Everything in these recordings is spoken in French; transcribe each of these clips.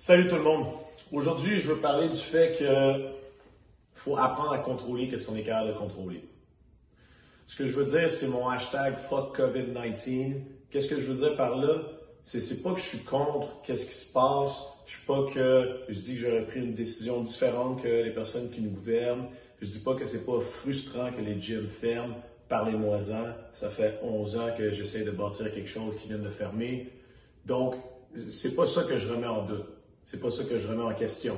Salut tout le monde! Aujourd'hui, je veux parler du fait qu'il faut apprendre à contrôler ce qu'on est capable de contrôler. Ce que je veux dire, c'est mon hashtag Fuck COVID-19. Qu'est-ce que je veux dire par là? C'est pas que je suis contre qu'est-ce qui se passe. Je dis que j'aurais pris une décision différente que les personnes qui nous gouvernent. Je dis pas que c'est pas frustrant que les gyms ferment. Parlez-moi-en. Ça fait 11 ans que j'essaie de bâtir quelque chose qui vient de fermer. Donc, c'est pas ça que je remets en doute. C'est pas ça que je remets en question.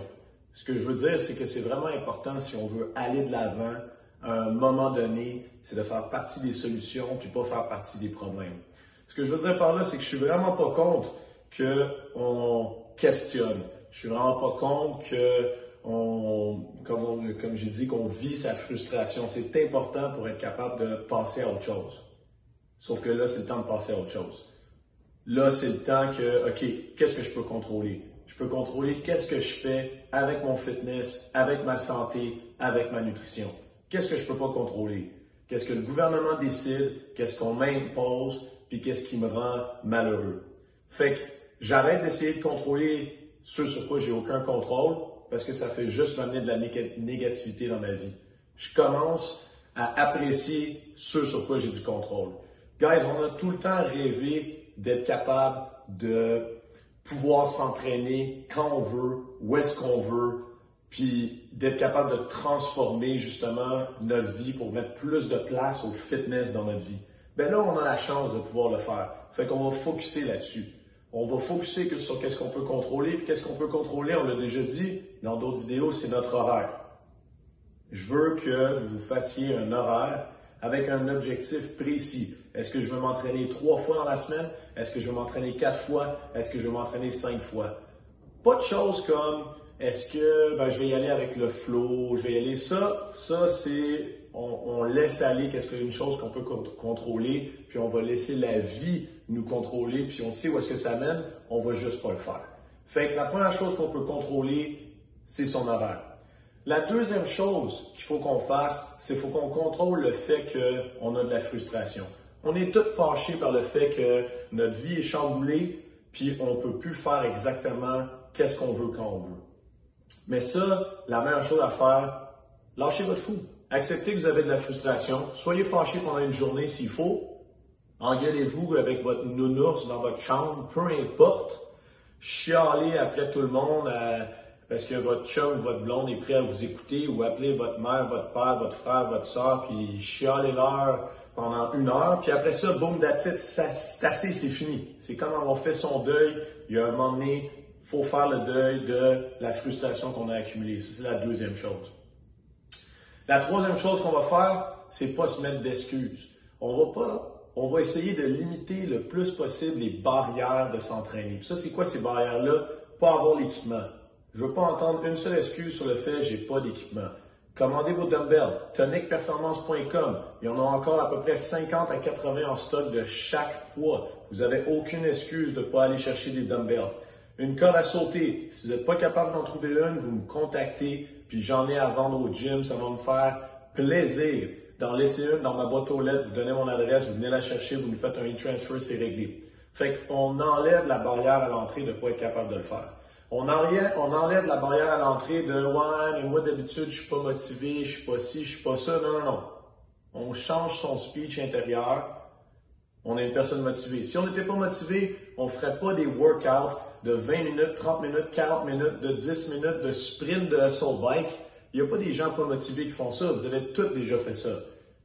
Ce que je veux dire, c'est que c'est vraiment important si on veut aller de l'avant à un moment donné, c'est de faire partie des solutions puis pas faire partie des problèmes. Ce que je veux dire par là, c'est que je suis vraiment pas contre qu'on questionne. Je suis vraiment pas contre comme j'ai dit, qu'on vit sa frustration. C'est important pour être capable de passer à autre chose. Sauf que là, c'est le temps de passer à autre chose. Là, c'est le temps OK, qu'est-ce que je peux contrôler? Je peux contrôler qu'est-ce que je fais avec mon fitness, avec ma santé, avec ma nutrition. Qu'est-ce que je peux pas contrôler? Qu'est-ce que le gouvernement décide? Qu'est-ce qu'on m'impose? Puis qu'est-ce qui me rend malheureux? Fait que j'arrête d'essayer de contrôler ce sur quoi j'ai aucun contrôle parce que ça fait juste m'amener de la négativité dans ma vie. Je commence à apprécier ce sur quoi j'ai du contrôle. Guys, on a tout le temps rêvé d'être capable de pouvoir s'entraîner quand on veut, où est-ce qu'on veut, puis d'être capable de transformer justement notre vie pour mettre plus de place au fitness dans notre vie. Ben là, on a la chance de pouvoir le faire. Fait qu'on va focuser là-dessus. On va focuser sur qu'est-ce qu'on peut contrôler, puis qu'est-ce qu'on peut contrôler, on l'a déjà dit dans d'autres vidéos, c'est notre horaire. Je veux que vous fassiez un horaire avec un objectif précis. Est-ce que je veux m'entraîner 3 fois dans la semaine? Est-ce que je veux m'entraîner 4 fois? Est-ce que je veux m'entraîner 5 fois? Pas de choses comme est-ce que je vais y aller avec le flow, je vais y aller ça c'est on laisse aller qu'est-ce qu'une chose qu'on peut contrôler, puis on va laisser la vie nous contrôler, puis on sait où est-ce que ça mène, on va juste pas le faire. Fait que la première chose qu'on peut contrôler, c'est son horaire. La deuxième chose qu'il faut qu'on fasse, c'est qu'il faut qu'on contrôle le fait qu'on a de la frustration. On est tous fâchés par le fait que notre vie est chamboulée, puis on ne peut plus faire exactement qu'est-ce qu'on veut quand on veut. Mais ça, la meilleure chose à faire, lâchez votre fou. Acceptez que vous avez de la frustration. Soyez fâchés pendant une journée s'il faut. Engueulez-vous avec votre nounours dans votre chambre, peu importe. Chialez après tout le monde parce que votre chum ou votre blonde est prêt à vous écouter, ou appelez votre mère, votre père, votre frère, votre soeur, puis chialez-leur pendant 1 heure, puis après ça, boum, that's it, c'est assez, c'est fini. C'est comme on fait son deuil, il y a un moment donné, il faut faire le deuil de la frustration qu'on a accumulée. Ça, c'est la deuxième chose. La troisième chose qu'on va faire, c'est pas se mettre d'excuses. On va essayer de limiter le plus possible les barrières de s'entraîner. Puis ça, c'est quoi ces barrières-là? Pas avoir l'équipement. Je veux pas entendre une seule excuse sur le fait j'ai pas d'équipement. Commandez vos dumbbells, tonicperformance.com. Il y en a encore à peu près 50 à 80 en stock de chaque poids. Vous n'avez aucune excuse de ne pas aller chercher des dumbbells. Une corde à sauter. Si vous n'êtes pas capable d'en trouver une, vous me contactez, puis j'en ai à vendre au gym. Ça va me faire plaisir d'en laisser une dans ma boîte aux lettres. Vous donnez mon adresse, vous venez la chercher, vous nous faites un e-transfer, c'est réglé. Fait qu'on enlève la barrière à l'entrée de ne pas être capable de le faire. On enlève la barrière à l'entrée de « Ouais, mais moi d'habitude, je suis pas motivé, je suis pas ci, je suis pas ça. » Non. On change son speech intérieur. On est une personne motivée. Si on n'était pas motivé, on ferait pas des workouts de 20 minutes, 30 minutes, 40 minutes, de 10 minutes, de sprint de assault bike. Il n'y a pas des gens pas motivés qui font ça. Vous avez tous déjà fait ça.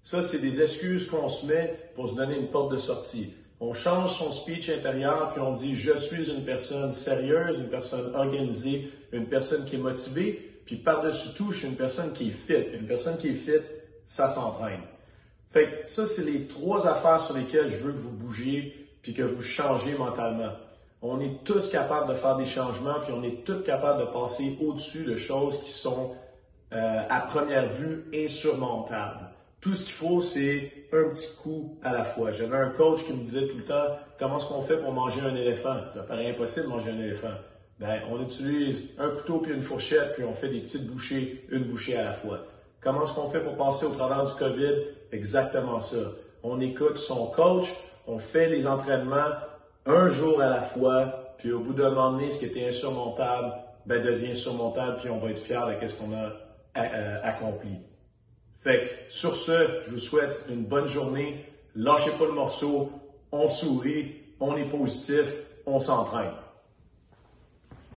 Ça, c'est des excuses qu'on se met pour se donner une porte de sortie. On change son speech intérieur, puis on dit « Je suis une personne sérieuse, une personne organisée, une personne qui est motivée. » Puis par-dessus tout, je suis une personne qui est fit. Une personne qui est fit, ça s'entraîne. Fait que ça, c'est les 3 affaires sur lesquelles je veux que vous bougiez, puis que vous changez mentalement. On est tous capables de faire des changements, puis on est tous capables de passer au-dessus de choses qui sont, à première vue, insurmontables. Tout ce qu'il faut, c'est un petit coup à la fois. J'avais un coach qui me disait tout le temps, comment est-ce qu'on fait pour manger un éléphant? Ça paraît impossible de manger un éléphant. Ben, on utilise un couteau puis une fourchette, puis on fait des petites bouchées, une bouchée à la fois. Comment est-ce qu'on fait pour passer au travers du COVID? Exactement ça. On écoute son coach, on fait les entraînements un jour à la fois, puis au bout d'un moment donné, ce qui était insurmontable, ben devient surmontable, puis on va être fiers de ce qu'on a accompli. Fait que sur ce, je vous souhaite une bonne journée. Lâchez pas le morceau, on sourit, on est positif, on s'entraîne.